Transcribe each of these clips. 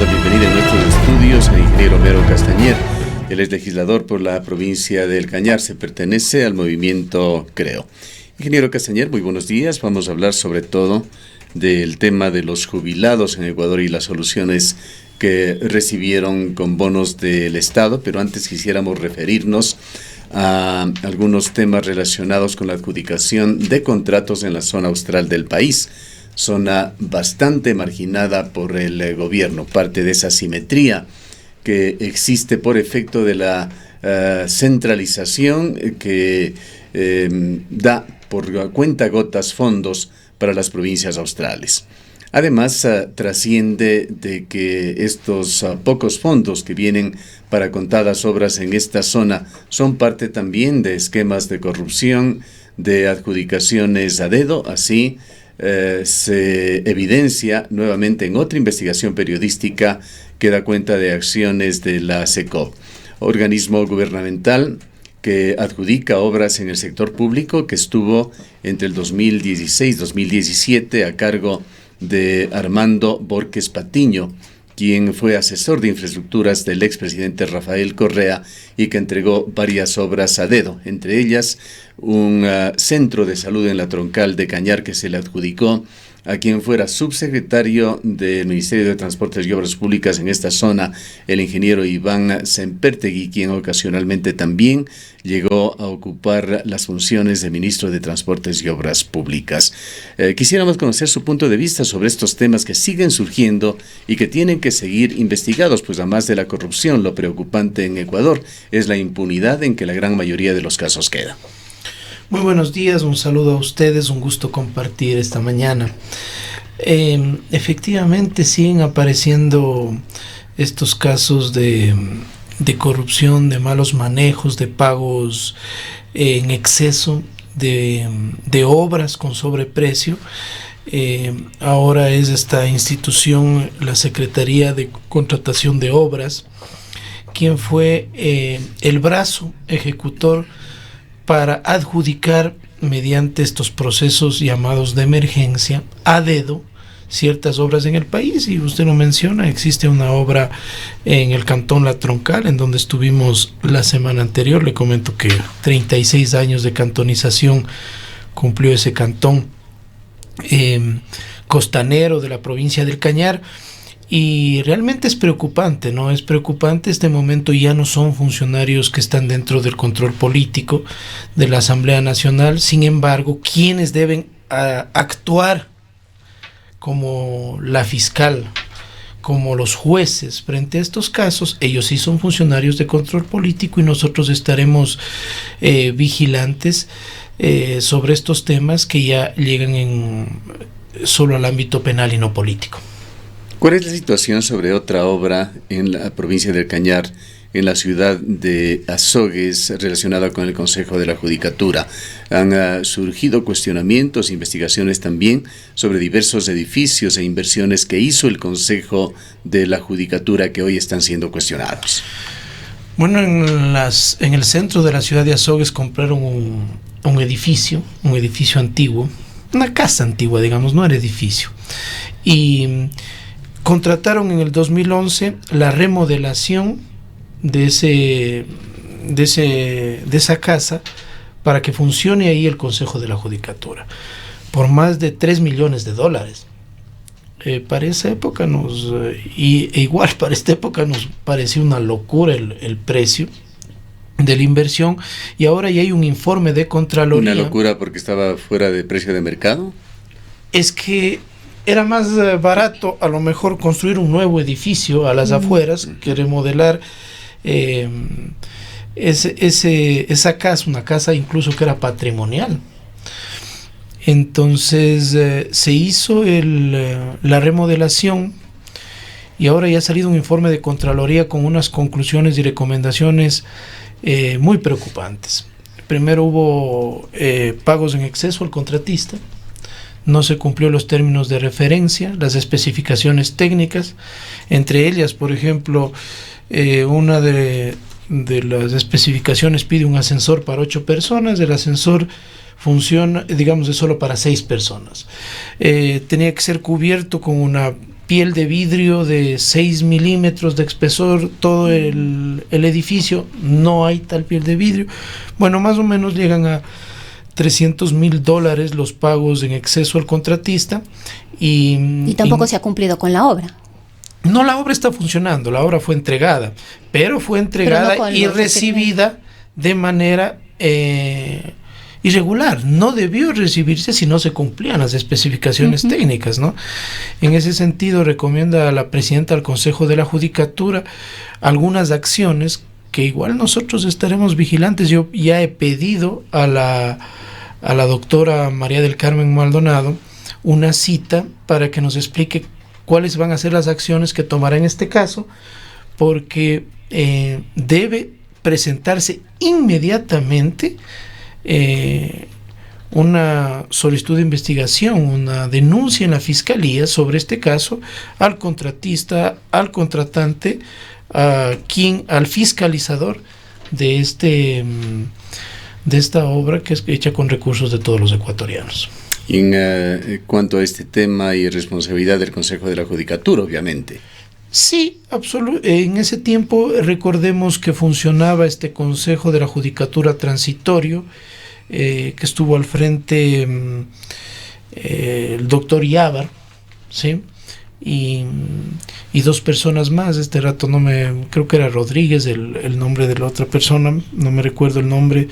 la bienvenida en nuestros estudios al ingeniero Homero Castañer. Él es legislador por la provincia del Cañar, se pertenece al movimiento Creo. Ingeniero Castañer, muy buenos días. Vamos a hablar sobre todo del tema de los jubilados en Ecuador y las soluciones que recibieron con bonos del Estado, pero antes quisiéramos referirnos a algunos temas relacionados con la adjudicación de contratos en la zona austral del país, zona bastante marginada por el gobierno, parte de esa asimetría que existe por efecto de la centralización que da por cuentagotas fondos para las provincias australes. Además, trasciende de que estos pocos fondos que vienen para contadas obras en esta zona son parte también de esquemas de corrupción, de adjudicaciones a dedo. Así se evidencia nuevamente en otra investigación periodística que da cuenta de acciones de la SECOP, organismo gubernamental que adjudica obras en el sector público, que estuvo entre el 2016-2017 a cargo de Armando Borges Patiño, quien fue asesor de infraestructuras del expresidente Rafael Correa y que entregó varias obras a dedo, entre ellas un centro de salud en la Troncal de Cañar que se le adjudicó a quien fuera subsecretario del Ministerio de Transportes y Obras Públicas en esta zona, el ingeniero Iván Sempertegui, quien ocasionalmente también llegó a ocupar las funciones de ministro de Transportes y Obras Públicas. Quisiéramos conocer su punto de vista sobre estos temas que siguen surgiendo y que tienen que seguir investigados, pues además de la corrupción, lo preocupante en Ecuador es la impunidad en que la gran mayoría de los casos queda. Muy buenos días, un saludo a ustedes, un gusto compartir esta mañana. Efectivamente siguen apareciendo estos casos de corrupción, de malos manejos, de pagos en exceso, de obras con sobreprecio. Ahora es esta institución, la Secretaría de Contratación de Obras, quien fue el brazo ejecutor para adjudicar mediante estos procesos llamados de emergencia a dedo ciertas obras en el país. Y usted lo menciona, existe una obra en el cantón La Troncal, en donde estuvimos la semana anterior. Le comento que 36 años de cantonización cumplió ese cantón costanero de la provincia del Cañar. Y realmente es preocupante, ¿no? Es preocupante. Este momento ya no son funcionarios que están dentro del control político de la Asamblea Nacional. Sin embargo, quienes deben actuar como la fiscal, como los jueces frente a estos casos, ellos sí son funcionarios de control político y nosotros estaremos vigilantes sobre estos temas que ya llegan solo al ámbito penal y no político. ¿Cuál es la situación sobre otra obra en la provincia del Cañar, en la ciudad de Azogues, relacionada con el Consejo de la Judicatura? Han surgido cuestionamientos, investigaciones también sobre diversos edificios e inversiones que hizo el Consejo de la Judicatura que hoy están siendo cuestionados. Bueno, en el centro de la ciudad de Azogues compraron un edificio antiguo, una casa antigua, digamos, no era edificio, y contrataron en el 2011 la remodelación de esa casa para que funcione ahí el Consejo de la Judicatura por más de $3 millones. Para esa época igual para esta época nos pareció una locura el precio de la inversión, y ahora ya hay un informe de Contraloría. ¿Una locura porque estaba fuera de precio de mercado? Es que era más barato a lo mejor construir un nuevo edificio a las afueras que remodelar esa casa, una casa incluso que era patrimonial. Entonces se hizo la remodelación y ahora ya ha salido un informe de Contraloría con unas conclusiones y recomendaciones muy preocupantes. Primero hubo pagos en exceso al contratista. No se cumplió los términos de referencia, las especificaciones técnicas, entre ellas, por ejemplo, una de las especificaciones pide un ascensor para 8 personas, el ascensor funciona, digamos, es solo para 6 personas. Tenía que ser cubierto con una piel de vidrio de 6 milímetros de espesor, todo el edificio, no hay tal piel de vidrio. Bueno, más o menos llegan a $300,000 los pagos en exceso al contratista. Y tampoco se ha cumplido con la obra. No, la obra está funcionando, la obra fue entregada, pero fue entregada no y recibida de manera irregular. No debió recibirse si no se cumplían las especificaciones técnicas, ¿no? En ese sentido, recomienda a la presidenta del Consejo de la Judicatura algunas acciones que igual nosotros estaremos vigilantes. Yo ya he pedido a la doctora María del Carmen Maldonado una cita para que nos explique cuáles van a ser las acciones que tomará en este caso, porque debe presentarse inmediatamente una solicitud de investigación, una denuncia en la fiscalía sobre este caso al contratista, al contratante, al fiscalizador de esta obra que es hecha con recursos de todos los ecuatorianos. En cuanto a este tema y responsabilidad del Consejo de la Judicatura, obviamente. Sí, en ese tiempo recordemos que funcionaba este Consejo de la Judicatura transitorio, que estuvo al frente el doctor Yávar, ¿sí? Y dos personas más. Este rato creo que era Rodríguez el nombre de la otra persona, no me recuerdo el nombre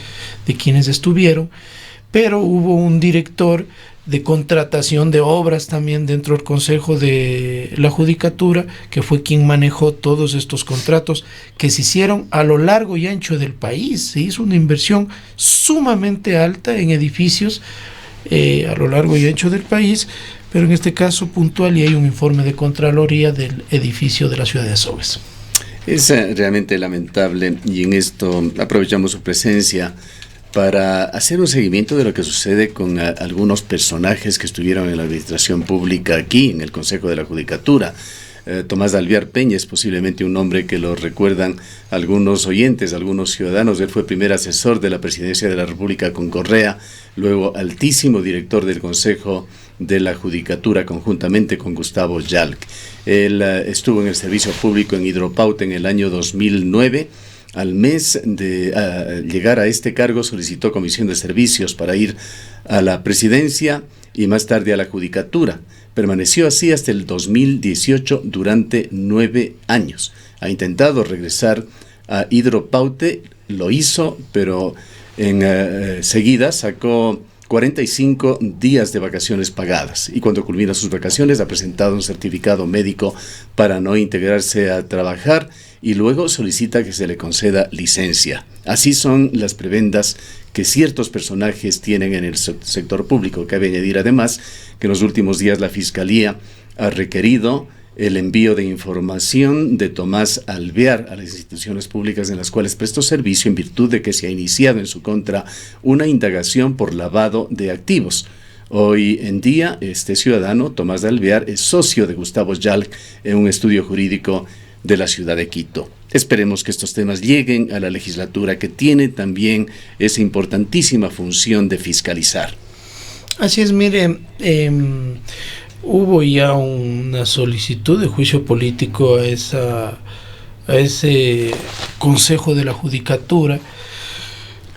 de quienes estuvieron, pero hubo un director de contratación de obras también dentro del Consejo de la Judicatura, que fue quien manejó todos estos contratos que se hicieron a lo largo y ancho del país. Se hizo una inversión sumamente alta en edificios a lo largo y ancho del país, pero en este caso puntual, y hay un informe de Contraloría del edificio de la ciudad de Azogues. Es realmente lamentable, y en esto aprovechamos su presencia para hacer un seguimiento de lo que sucede con algunos personajes que estuvieron en la administración pública aquí, en el Consejo de la Judicatura. Tomás de Alvear Peña es posiblemente un nombre que lo recuerdan algunos oyentes, algunos ciudadanos. Él fue primer asesor de la Presidencia de la República con Correa, luego altísimo director del Consejo de la Judicatura conjuntamente con Gustavo Yalc. Él estuvo en el servicio público en Hidropauta en el año 2009. Al mes de llegar a este cargo solicitó comisión de servicios para ir a la presidencia y más tarde a la judicatura. Permaneció así hasta el 2018 durante 9 años. Ha intentado regresar a Hidropaute, lo hizo, pero en seguida sacó 45 días de vacaciones pagadas, y cuando culmina sus vacaciones ha presentado un certificado médico para no integrarse a trabajar y luego solicita que se le conceda licencia. Así son las prebendas que ciertos personajes tienen en el sector público. Cabe añadir además que en los últimos días la Fiscalía ha requerido el envío de información de Tomás Alvear a las instituciones públicas en las cuales prestó servicio, en virtud de que se ha iniciado en su contra una indagación por lavado de activos. Hoy en día, este ciudadano, Tomás de Alvear, es socio de Gustavo Yalc en un estudio jurídico de la ciudad de Quito. Esperemos que estos temas lleguen a la legislatura, que tiene también esa importantísima función de fiscalizar. Así es, mire, hubo ya una solicitud de juicio político a ese Consejo de la Judicatura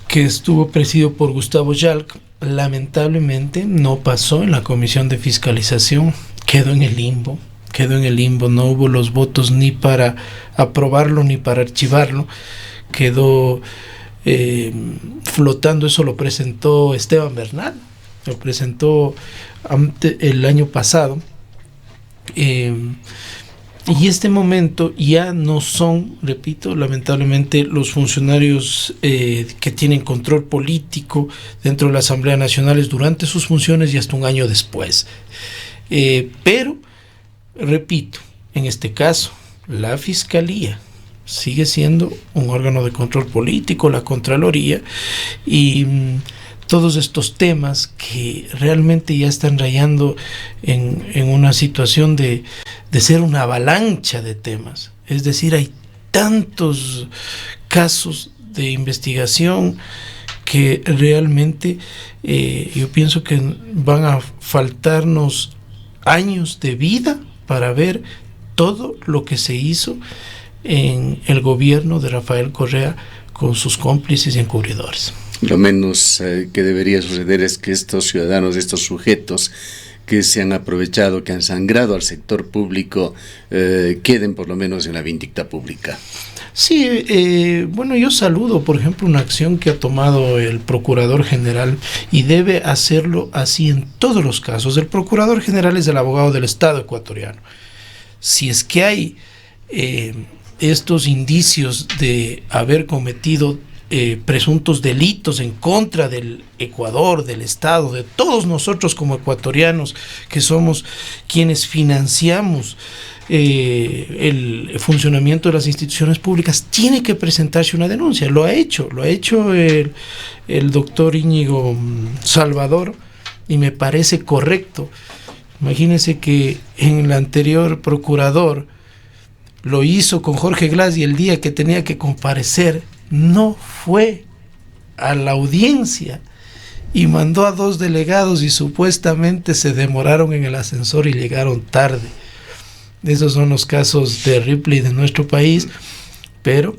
que estuvo presidido por Gustavo Yalc. Lamentablemente no pasó en la comisión de fiscalización, quedó en el limbo, no hubo los votos ni para aprobarlo ni para archivarlo, quedó flotando. Eso lo presentó Esteban Bernal, lo presentó el año pasado, y este momento ya no son, repito, lamentablemente los funcionarios que tienen control político dentro de la Asamblea Nacional durante sus funciones y hasta un año después. Pero, repito, en este caso, la Fiscalía sigue siendo un órgano de control político, la Contraloría, y todos estos temas que realmente ya están rayando en una situación de ser una avalancha de temas. Es decir, hay tantos casos de investigación que realmente yo pienso que van a faltarnos años de vida para ver todo lo que se hizo en el gobierno de Rafael Correa con sus cómplices y encubridores. Lo menos que debería suceder es que estos ciudadanos, estos sujetos que se han aprovechado, que han sangrado al sector público, queden por lo menos en la vindicta pública. Sí, bueno, yo saludo, por ejemplo, una acción que ha tomado el Procurador General y debe hacerlo así en todos los casos. El Procurador General es el abogado del Estado ecuatoriano. Si es que hay estos indicios de haber cometido presuntos delitos en contra del Ecuador, del Estado, de todos nosotros como ecuatorianos, que somos quienes financiamos el funcionamiento de las instituciones públicas, tiene que presentarse una denuncia. Lo ha hecho el doctor Íñigo Salvador, y me parece correcto. Imagínense que en el anterior procurador lo hizo con Jorge Glass, y el día que tenía que comparecer no fue a la audiencia y mandó a 2 delegados y supuestamente se demoraron en el ascensor y llegaron tarde. Esos son los casos de Ripley de nuestro país, pero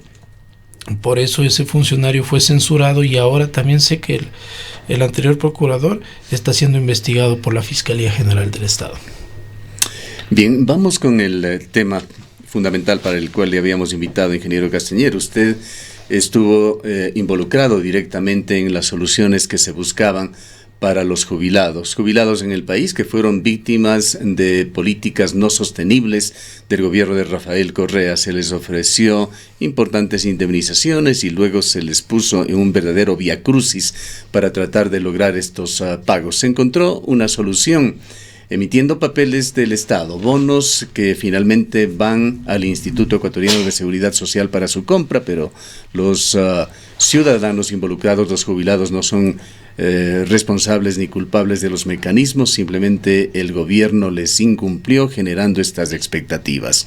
por eso ese funcionario fue censurado, y ahora también sé que el anterior procurador está siendo investigado por la Fiscalía General del Estado. Bien, vamos con el tema fundamental para el cual le habíamos invitado, ingeniero Castañer. Usted estuvo involucrado directamente en las soluciones que se buscaban para los jubilados en el país que fueron víctimas de políticas no sostenibles del gobierno de Rafael Correa. Se les ofreció importantes indemnizaciones y luego se les puso en un verdadero viacrucis para tratar de lograr estos pagos. Se encontró una solución emitiendo papeles del Estado, bonos que finalmente van al Instituto Ecuatoriano de Seguridad Social para su compra, pero los ciudadanos involucrados, los jubilados, no son responsables ni culpables de los mecanismos, simplemente el gobierno les incumplió generando estas expectativas.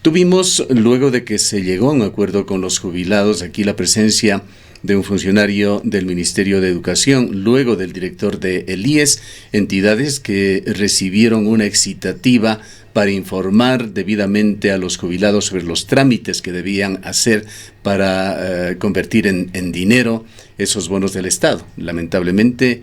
Tuvimos, luego de que se llegó a un acuerdo con los jubilados, aquí la presencia de un funcionario del Ministerio de Educación, luego del director de el IES, entidades que recibieron una excitativa para informar debidamente a los jubilados sobre los trámites que debían hacer para convertir en dinero esos bonos del Estado. Lamentablemente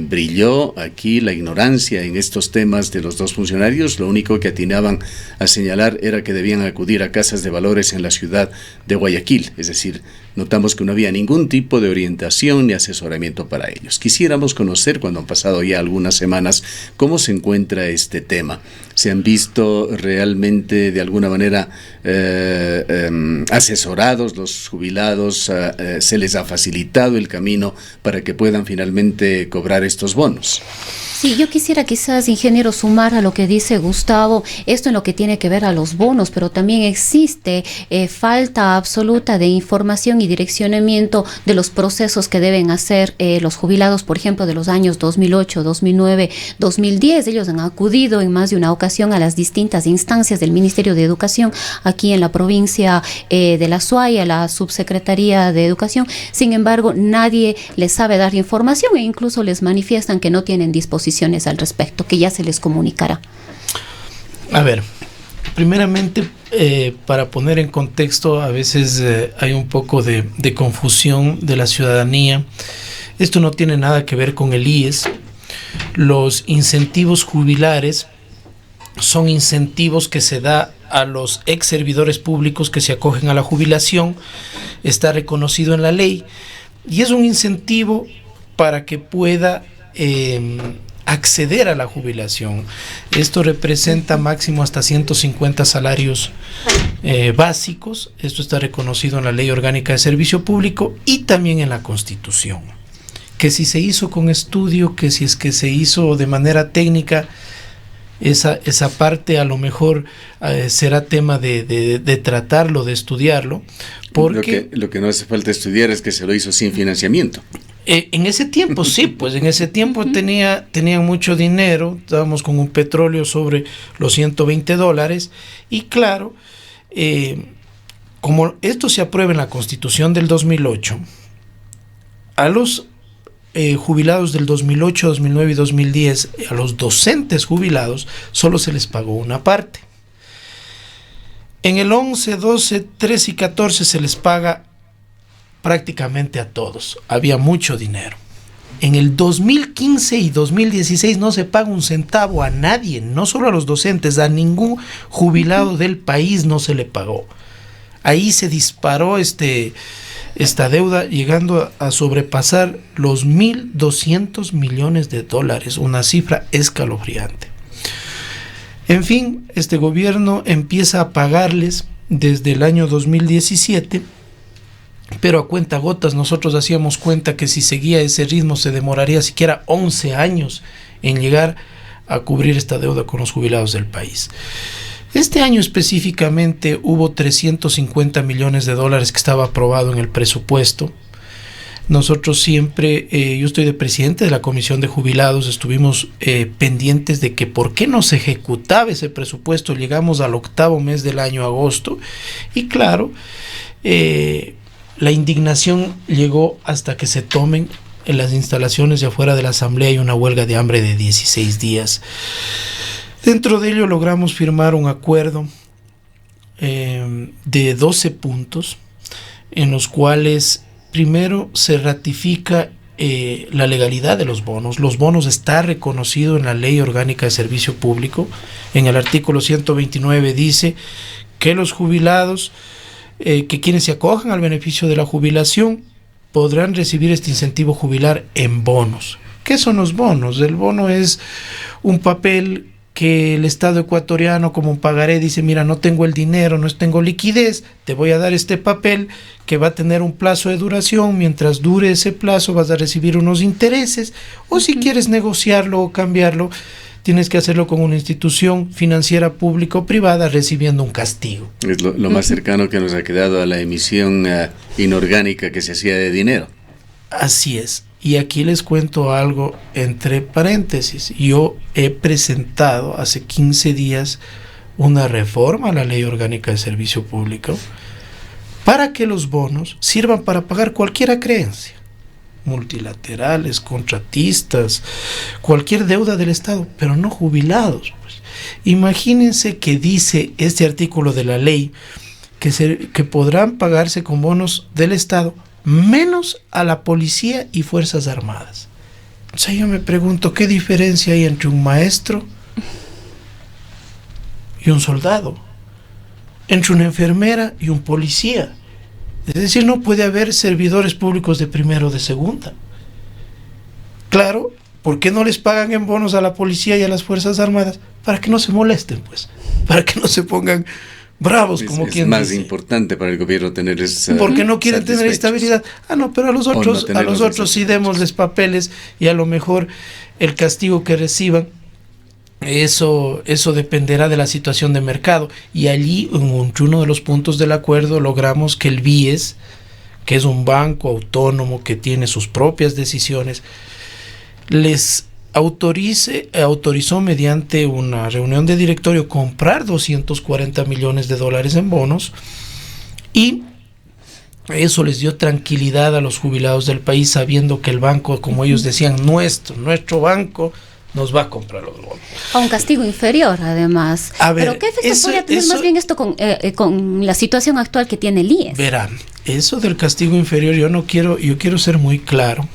brilló aquí la ignorancia en estos temas de los 2 funcionarios. Lo único que atinaban a señalar era que debían acudir a casas de valores en la ciudad de Guayaquil, es decir, notamos que no había ningún tipo de orientación ni asesoramiento para ellos. Quisiéramos conocer, cuando han pasado ya algunas semanas, cómo se encuentra este tema. ¿Se han visto realmente de alguna manera asesorados los jubilados? ¿Se les ha facilitado el camino para que puedan finalmente cobrar estos bonos? Sí, yo quisiera quizás, ingeniero, sumar a lo que dice Gustavo, esto en lo que tiene que ver a los bonos, pero también existe falta absoluta de información y direccionamiento de los procesos que deben hacer los jubilados, por ejemplo, de los años 2008, 2009, 2010. Ellos han acudido en más de una ocasión a las distintas instancias del Ministerio de Educación aquí en la provincia de la Suay, a la Subsecretaría de Educación. Sin embargo, nadie les sabe dar información e incluso les manifiestan que no tienen disposición al respecto, que ya se les comunicará. A ver, primeramente, para poner en contexto, a veces hay un poco de confusión de la ciudadanía. Esto no tiene nada que ver con el IES. Los incentivos jubilares son incentivos que se da a los ex servidores públicos que se acogen a la jubilación. Está reconocido en la ley y es un incentivo para que pueda acceder a la jubilación. Esto representa máximo hasta 150 salarios básicos. Esto está reconocido en la Ley Orgánica de Servicio Público y también en la Constitución. Que si se hizo con estudio, que si es que se hizo de manera técnica, esa parte a lo mejor será tema de tratarlo, de estudiarlo. Porque lo que no hace falta estudiar es que se lo hizo sin financiamiento. En ese tiempo sí, pues en ese tiempo tenían mucho dinero, estábamos con un petróleo sobre los $120 y claro, como esto se aprueba en la Constitución del 2008, a los jubilados del 2008, 2009 y 2010, a los docentes jubilados solo se les pagó una parte. En el 11, 12, 13 y 14 se les paga prácticamente a todos. Había mucho dinero. En el 2015 y 2016 no se paga un centavo a nadie, no solo a los docentes, a ningún jubilado del país no se le pagó. Ahí se disparó esta deuda, llegando a sobrepasar los 1.200 millones de dólares, una cifra escalofriante. En fin, este gobierno empieza a pagarles desde el año 2017, pero a cuentagotas. Nosotros hacíamos cuenta que si seguía ese ritmo se demoraría siquiera 11 años en llegar a cubrir esta deuda con los jubilados del país. Este año específicamente hubo 350 millones de dólares que estaba aprobado en el presupuesto. Nosotros siempre, yo estoy de presidente de la Comisión de Jubilados, estuvimos pendientes de que por qué no se ejecutaba ese presupuesto. Llegamos al 8º mes del año, agosto, y claro, la indignación llegó hasta que se tomen en las instalaciones de afuera de la Asamblea y una huelga de hambre de 16 días. Dentro de ello logramos firmar un acuerdo de 12 puntos, en los cuales primero se ratifica la legalidad de los bonos. Los bonos está reconocido en la Ley Orgánica de Servicio Público. En el artículo 129 dice que los jubilados, que quienes se acojan al beneficio de la jubilación, podrán recibir este incentivo jubilar en bonos. ¿Qué son los bonos? El bono es un papel que el Estado ecuatoriano, como un pagaré, dice: mira, no tengo el dinero, no tengo liquidez, te voy a dar este papel que va a tener un plazo de duración. Mientras dure ese plazo vas a recibir unos intereses, o si quieres negociarlo o cambiarlo, tienes que hacerlo con una institución financiera pública o privada, recibiendo un castigo. Es lo más cercano que nos ha quedado a la emisión inorgánica que se hacía de dinero. Así es. Y aquí les cuento algo entre paréntesis. Yo he presentado hace 15 días una reforma a la Ley Orgánica de Servicio Público para que los bonos sirvan para pagar cualquier creencia, multilaterales, contratistas, cualquier deuda del Estado, pero no jubilados. Pues. Imagínense que dice este artículo de la ley que podrán pagarse con bonos del Estado, menos a la policía y Fuerzas Armadas. O sea, yo me pregunto, ¿qué diferencia hay entre un maestro y un soldado? Entre una enfermera y un policía. Es decir, no puede haber servidores públicos de primera o de segunda. Claro, ¿por qué no les pagan en bonos a la policía y a las Fuerzas Armadas? Para que no se molesten, pues. Para que no se pongan bravos, como quien dice. Es más importante para el gobierno tener esa... Porque no quieren tener estabilidad. Ah, no, pero a los otros sí démosles papeles, y a lo mejor el castigo que reciban, eso dependerá de la situación de mercado. Y allí, en uno de los puntos del acuerdo, logramos que el BIES, que es un banco autónomo que tiene sus propias decisiones, les autorizó mediante una reunión de directorio comprar 240 millones de dólares en bonos, y eso les dio tranquilidad a los jubilados del país, sabiendo que el banco, como ellos decían, nuestro banco nos va a comprar los bonos. A un castigo inferior, además. Pero ¿qué efectos podría tener más bien esto con la situación actual que tiene el IES? Verán, eso del castigo inferior, yo quiero ser muy claro.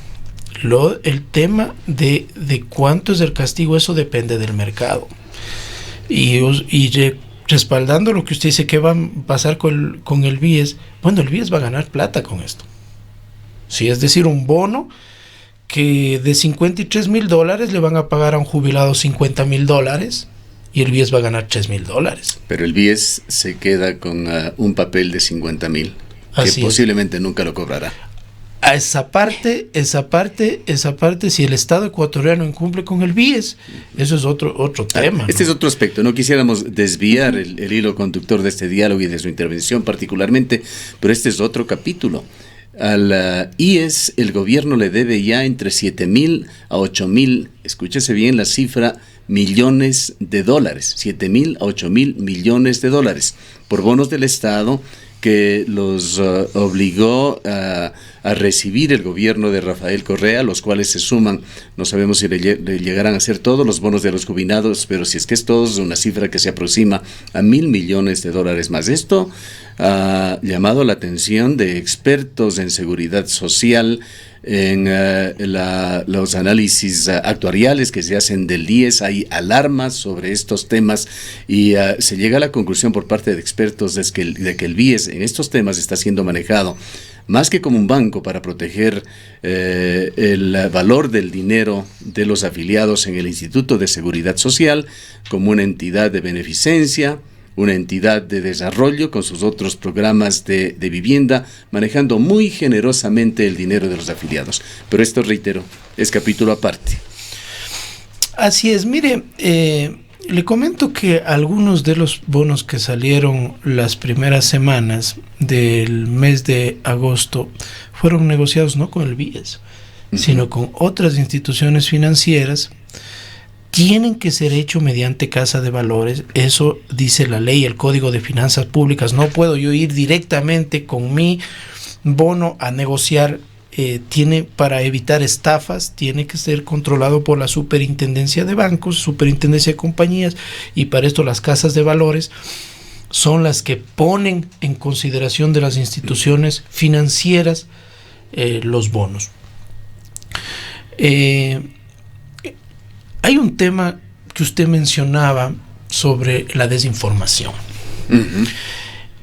El tema de cuánto es el castigo, eso depende del mercado. Y respaldando lo que usted dice, ¿qué va a pasar con el BIES? Bueno, el BIES va a ganar plata con esto. Sí, es decir, un bono que de $53,000 le van a pagar a un jubilado $50,000, y el BIES va a ganar $3,000. Pero el BIES se queda con un papel de 50,000, que posiblemente nunca lo cobrará. A esa parte, si el Estado ecuatoriano incumple con el BIES, eso es otro tema. Este es otro aspecto. No quisiéramos desviar el hilo conductor de este diálogo y de su intervención particularmente, pero este es otro capítulo. Al IES el gobierno le debe ya entre 7,000 a 8,000, escúchese bien la cifra, millones de dólares, 7,000 a 8,000 millones de dólares por bonos del Estado que los obligó a a recibir el gobierno de Rafael Correa, los cuales se suman, no sabemos si le llegarán a ser todos los bonos de los jubilados, pero si es que es todos, una cifra que se aproxima a $1.000 millones más. Esto ha llamado la atención de expertos en seguridad social, en los análisis actuariales que se hacen del IES. Hay alarmas sobre estos temas y se llega a la conclusión por parte de expertos de que el BIES en estos temas está siendo manejado más que como un banco para proteger el valor del dinero de los afiliados en el Instituto de Seguridad Social, como una entidad de beneficencia, una entidad de desarrollo con sus otros programas de vivienda, manejando muy generosamente el dinero de los afiliados. Pero esto, reitero, es capítulo aparte. Así es, mire, le comento que algunos de los bonos que salieron las primeras semanas del mes de agosto fueron negociados no con el BIES, sino con otras instituciones financieras. Tienen que ser hechos mediante casa de valores, eso dice la ley, el Código de Finanzas Públicas. No puedo yo ir directamente con mi bono a negociar, para evitar estafas, tiene que ser controlado por la Superintendencia de Bancos, Superintendencia de Compañías, y para esto las casas de valores son las que ponen en consideración de las instituciones financieras los bonos. Hay un tema que usted mencionaba sobre la desinformación. Uh-huh.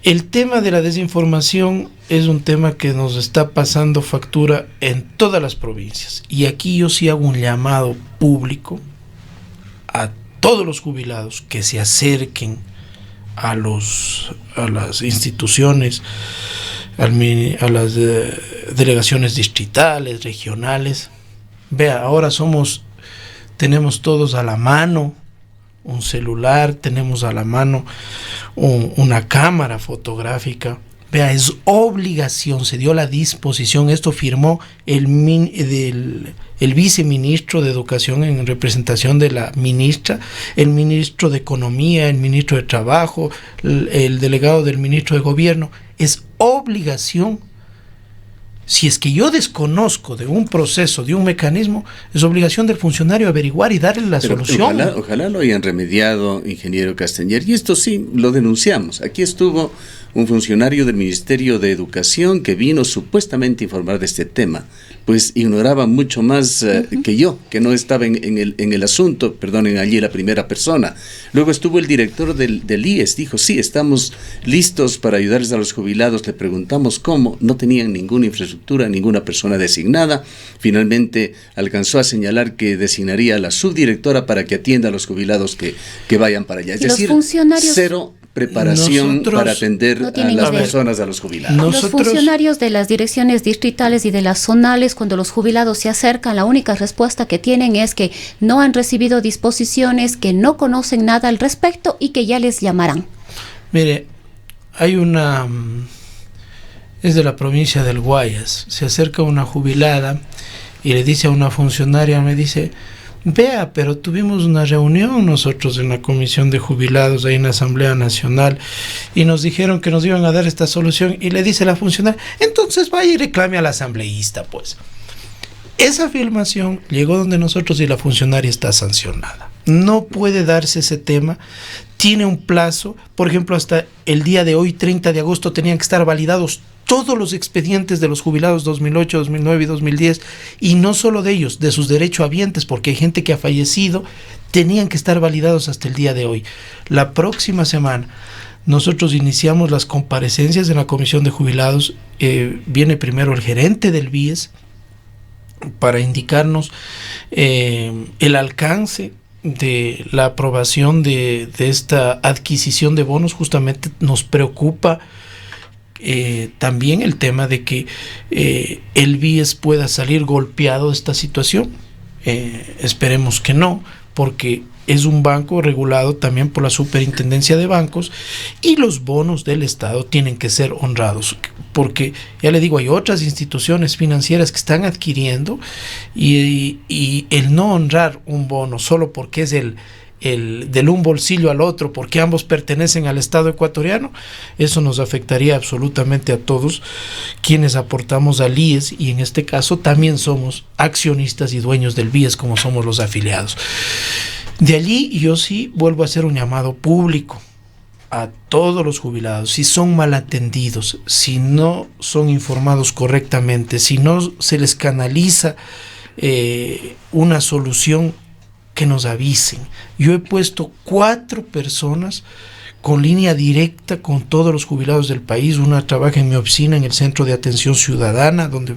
El tema de la desinformación es un tema que nos está pasando factura en todas las provincias. Y aquí yo sí hago un llamado público a todos los jubilados que se acerquen a las instituciones, a las delegaciones distritales, regionales. Vea, ahora tenemos todos a la mano un celular, tenemos a la mano una cámara fotográfica. Vea, es obligación, se dio la disposición, esto firmó el viceministro de Educación en representación de la ministra, el ministro de Economía, el ministro de Trabajo, el delegado del ministro de Gobierno. Es obligación. Si es que yo desconozco de un proceso, de un mecanismo, es obligación del funcionario averiguar y darle la solución. Ojalá lo hayan remediado, ingeniero Castañer. Y esto sí, lo denunciamos. Aquí estuvo un funcionario del Ministerio de Educación que vino supuestamente a informar de este tema. Pues ignoraba mucho más que yo, que no estaba en el asunto, perdonen allí la primera persona. Luego estuvo el director del IES, dijo, sí, estamos listos para ayudarles a los jubilados. Le preguntamos cómo, no tenían ninguna infraestructura, ninguna persona designada. Finalmente alcanzó a señalar que designaría a la subdirectora para que atienda a los jubilados que vayan para allá. Es decir, cero preparación para atender a las personas, a los jubilados. Los funcionarios de las direcciones distritales y de las zonales, cuando los jubilados se acercan, la única respuesta que tienen es que no han recibido disposiciones, que no conocen nada al respecto y que ya les llamarán. Mire, es de la provincia del Guayas, se acerca una jubilada y le dice a una funcionaria, me dice, vea, pero tuvimos una reunión nosotros en la Comisión de Jubilados ahí en la Asamblea Nacional y nos dijeron que nos iban a dar esta solución, y le dice la funcionaria, entonces vaya y reclame al asambleísta, pues. Esa filmación llegó donde nosotros y la funcionaria está sancionada. No puede darse ese tema, tiene un plazo, por ejemplo, hasta el día de hoy, 30 de agosto, tenían que estar validados todos los expedientes de los jubilados 2008, 2009 y 2010, y no solo de ellos, de sus derechohabientes, porque hay gente que ha fallecido, tenían que estar validados hasta el día de hoy. La próxima semana nosotros iniciamos las comparecencias en la Comisión de Jubilados. Viene primero el gerente del BIES para indicarnos el alcance de la aprobación de esta adquisición de bonos. Justamente nos preocupa también el tema de que el BIES pueda salir golpeado de esta situación. Esperemos que no, porque es un banco regulado también por la Superintendencia de Bancos y los bonos del Estado tienen que ser honrados, porque ya le digo, hay otras instituciones financieras que están adquiriendo y el no honrar un bono solo porque es el del un bolsillo al otro, porque ambos pertenecen al Estado ecuatoriano, eso nos afectaría absolutamente a todos quienes aportamos al IES, y en este caso también somos accionistas y dueños del BIES como somos los afiliados. De allí yo sí vuelvo a hacer un llamado público a todos los jubilados: si son mal atendidos, si no son informados correctamente, si no se les canaliza una solución, que nos avisen. Yo he puesto 4 personas con línea directa con todos los jubilados del país. Una trabaja en mi oficina en el Centro de Atención Ciudadana, donde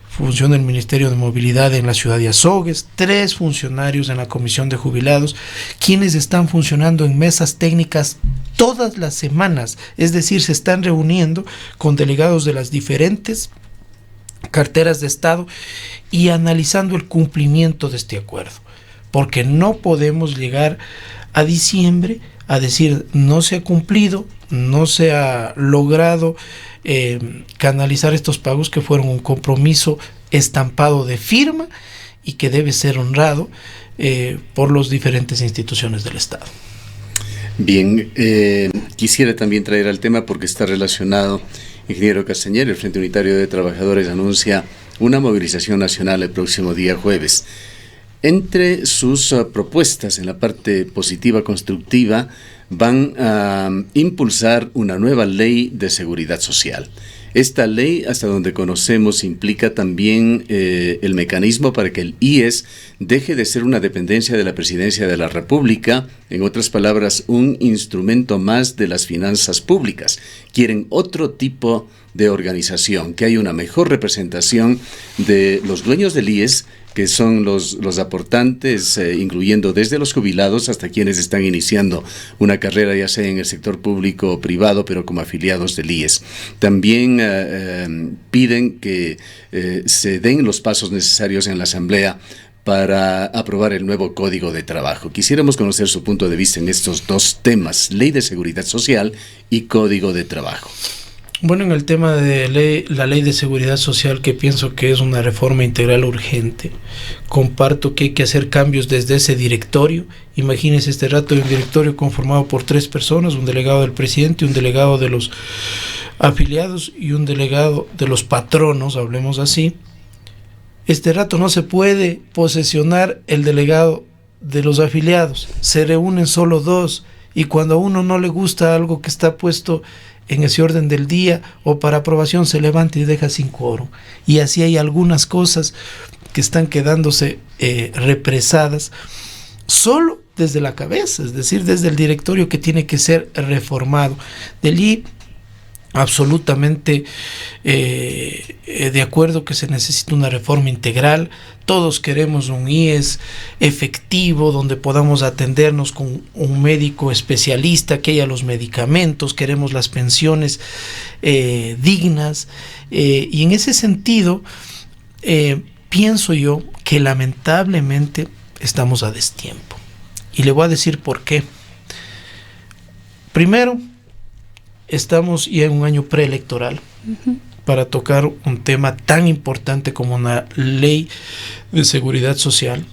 funciona el Ministerio de Movilidad en la ciudad de Azogues, 3 funcionarios en la Comisión de Jubilados, quienes están funcionando en mesas técnicas todas las semanas, es decir, se están reuniendo con delegados de las diferentes carteras de Estado y analizando el cumplimiento de este acuerdo, porque no podemos llegar a diciembre a decir no se ha cumplido, no se ha logrado canalizar estos pagos que fueron un compromiso estampado de firma y que debe ser honrado por las diferentes instituciones del Estado. Bien, quisiera también traer al tema, porque está relacionado, ingeniero Castañer. El Frente Unitario de Trabajadores anuncia una movilización nacional el próximo día jueves. Entre sus propuestas, en la parte positiva, constructiva, van a impulsar una nueva ley de seguridad social. Esta ley, hasta donde conocemos, implica también el mecanismo para que el IES deje de ser una dependencia de la Presidencia de la República, en otras palabras, un instrumento más de las finanzas públicas. Quieren otro tipo de organización, que haya una mejor representación de los dueños del IES, que son los aportantes, incluyendo desde los jubilados hasta quienes están iniciando una carrera, ya sea en el sector público o privado, pero como afiliados del IES. También piden que se den los pasos necesarios en la Asamblea para aprobar el nuevo Código de Trabajo. Quisiéramos conocer su punto de vista en estos 2 temas, Ley de Seguridad Social y Código de Trabajo. Bueno, en el tema de la ley de seguridad social, que pienso que es una reforma integral urgente, comparto que hay que hacer cambios desde ese directorio. Imagínense, este rato hay un directorio conformado por 3 personas, un delegado del presidente, un delegado de los afiliados y un delegado de los patronos, hablemos así. Este rato no se puede posesionar el delegado de los afiliados, se reúnen solo 2, y cuando a uno no le gusta algo que está puesto en ese orden del día o para aprobación, se levanta y deja sin quórum. Y así hay algunas cosas que están quedándose represadas solo desde la cabeza, es decir, desde el directorio, que tiene que ser reformado. De allí, absolutamente de acuerdo que se necesita una reforma integral. Todos queremos un IES efectivo, donde podamos atendernos con un médico especialista, que haya los medicamentos, queremos las pensiones dignas, y en ese sentido pienso yo que lamentablemente estamos a destiempo, y le voy a decir por qué. Primero, estamos ya en un año preelectoral para tocar un tema tan importante como una ley de seguridad social.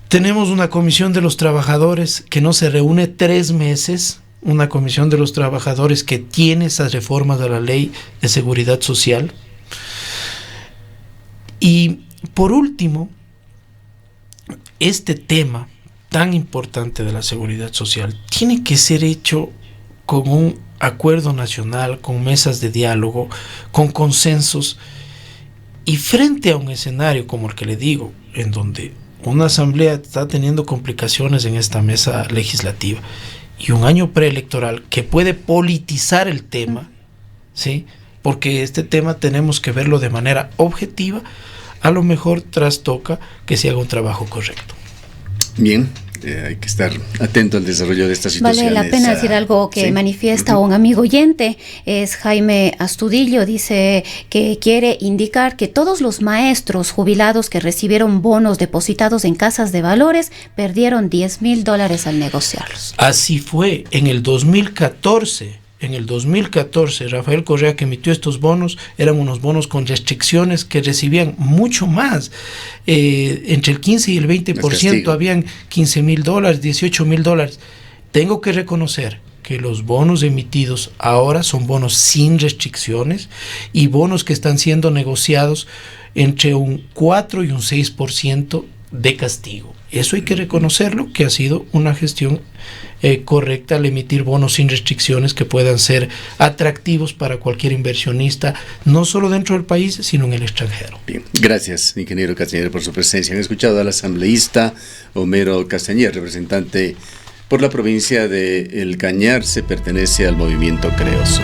Tenemos una comisión de los trabajadores que no se reúne 3 meses, una comisión de los trabajadores que tiene esas reformas de la ley de seguridad social. Y por último, este tema tan importante de la seguridad social tiene que ser hecho con un acuerdo nacional, con mesas de diálogo, con consensos, y frente a un escenario como el que le digo, en donde una asamblea está teniendo complicaciones en esta mesa legislativa y un año preelectoral que puede politizar el tema, ¿sí? Porque este tema tenemos que verlo de manera objetiva, a lo mejor trastoca que se haga un trabajo correcto. Bien. Hay que estar atento al desarrollo de estas situaciones. Vale la pena decir algo que manifiesta un amigo oyente, es Jaime Astudillo, dice que quiere indicar que todos los maestros jubilados que recibieron bonos depositados en casas de valores perdieron $10,000 al negociarlos. Así fue, en el 2014 en el 2014, Rafael Correa, que emitió estos bonos, eran unos bonos con restricciones que recibían mucho más. Entre el 15 y el 20% habían $15,000, $18,000. Tengo que reconocer que los bonos emitidos ahora son bonos sin restricciones y bonos que están siendo negociados entre un 4 y un 6% de castigo. Eso hay que reconocerlo, que ha sido una gestión correcta al emitir bonos sin restricciones que puedan ser atractivos para cualquier inversionista, no solo dentro del país, sino en el extranjero. Bien, gracias, ingeniero Castañer, por su presencia. Han escuchado al asambleísta Homero Castañer, representante por la provincia de El Cañar, se pertenece al movimiento CREOS.